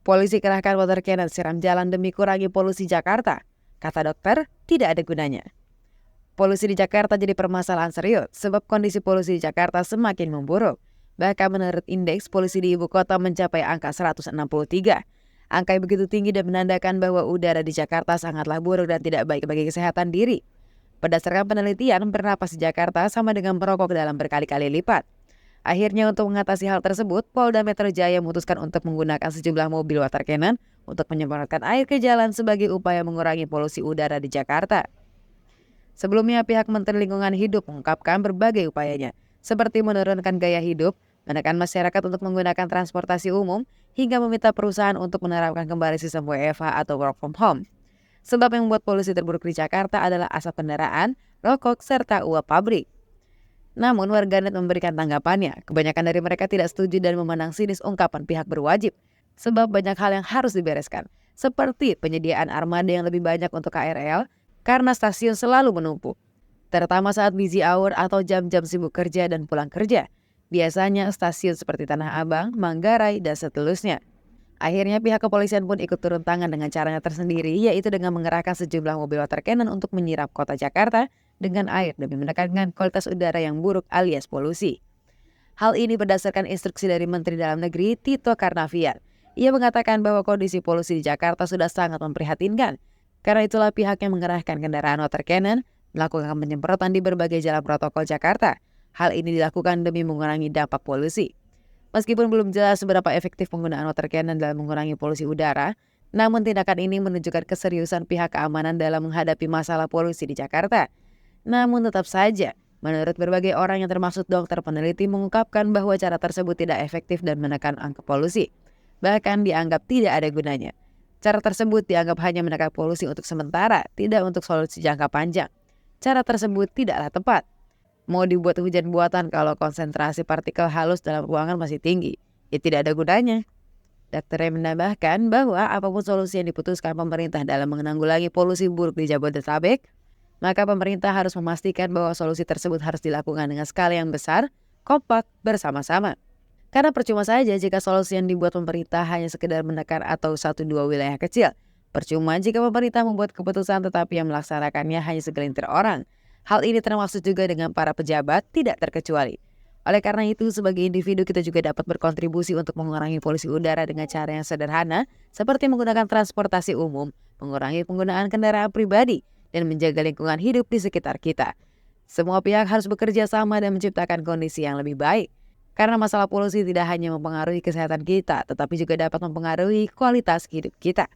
Polisi kerahkan water cannon siram jalan demi kurangi polusi Jakarta. Kata dokter, tidak ada gunanya. Polusi di Jakarta jadi permasalahan serius sebab kondisi polusi di Jakarta semakin memburuk. Bahkan menurut indeks polusi di ibu kota mencapai angka 163. Angka yang begitu tinggi dan menandakan bahwa udara di Jakarta sangatlah buruk dan tidak baik bagi kesehatan diri. Berdasarkan penelitian, bernapas di Jakarta sama dengan merokok dalam berkali-kali lipat. Akhirnya untuk mengatasi hal tersebut, Polda Metro Jaya memutuskan untuk menggunakan sejumlah mobil water cannon untuk menyemprotkan air ke jalan sebagai upaya mengurangi polusi udara di Jakarta. Sebelumnya, pihak Menteri Lingkungan Hidup mengungkapkan berbagai upayanya, seperti menurunkan gaya hidup, menekan masyarakat untuk menggunakan transportasi umum, hingga meminta perusahaan untuk menerapkan kembali sistem WFH atau work from home. Sebab yang membuat polusi terburuk di Jakarta adalah asap kendaraan, rokok, serta uap pabrik. Namun warganet memberikan tanggapannya, kebanyakan dari mereka tidak setuju dan memandang sinis ungkapan pihak berwajib. Sebab banyak hal yang harus dibereskan, seperti penyediaan armada yang lebih banyak untuk KRL, karena stasiun selalu menumpuk. Terutama saat busy hour atau jam-jam sibuk kerja dan pulang kerja. Biasanya stasiun seperti Tanah Abang, Manggarai, dan seterusnya. Akhirnya pihak kepolisian pun ikut turun tangan dengan caranya tersendiri, yaitu dengan mengerahkan sejumlah mobil water cannon untuk menyirap kota Jakarta dengan air demi menekankan kualitas udara yang buruk alias polusi. Hal ini berdasarkan instruksi dari Menteri Dalam Negeri Tito Karnavian. Ia mengatakan bahwa kondisi polusi di Jakarta sudah sangat memprihatinkan. Karena itulah pihaknya mengerahkan kendaraan water cannon melakukan penyemprotan di berbagai jalan protokol Jakarta. Hal ini dilakukan demi mengurangi dampak polusi. Meskipun belum jelas seberapa efektif penggunaan water cannon dalam mengurangi polusi udara, namun tindakan ini menunjukkan keseriusan pihak keamanan dalam menghadapi masalah polusi di Jakarta. Namun tetap saja, menurut berbagai orang yang termasuk dokter peneliti mengungkapkan bahwa cara tersebut tidak efektif dan menekan angka polusi. Bahkan dianggap tidak ada gunanya. Cara tersebut dianggap hanya menekan polusi untuk sementara, tidak untuk solusi jangka panjang. Cara tersebut tidaklah tepat. Mau dibuat hujan buatan kalau konsentrasi partikel halus dalam ruangan masih tinggi, ya tidak ada gunanya. Dokter menambahkan bahwa apapun solusi yang diputuskan pemerintah dalam menanggulangi polusi buruk di Jabodetabek, maka pemerintah harus memastikan bahwa solusi tersebut harus dilakukan dengan skala yang besar, kompak, bersama-sama. Karena percuma saja jika solusi yang dibuat pemerintah hanya sekedar menekan atau 1-2 wilayah kecil. Percuma jika pemerintah membuat keputusan tetapi yang melaksanakannya hanya segelintir orang. Hal ini termasuk juga dengan para pejabat, tidak terkecuali. Oleh karena itu, sebagai individu kita juga dapat berkontribusi untuk mengurangi polusi udara dengan cara yang sederhana, seperti menggunakan transportasi umum, mengurangi penggunaan kendaraan pribadi, dan menjaga lingkungan hidup di sekitar kita. Semua pihak harus bekerja sama dan menciptakan kondisi yang lebih baik. Karena masalah polusi tidak hanya mempengaruhi kesehatan kita, tetapi juga dapat mempengaruhi kualitas hidup kita.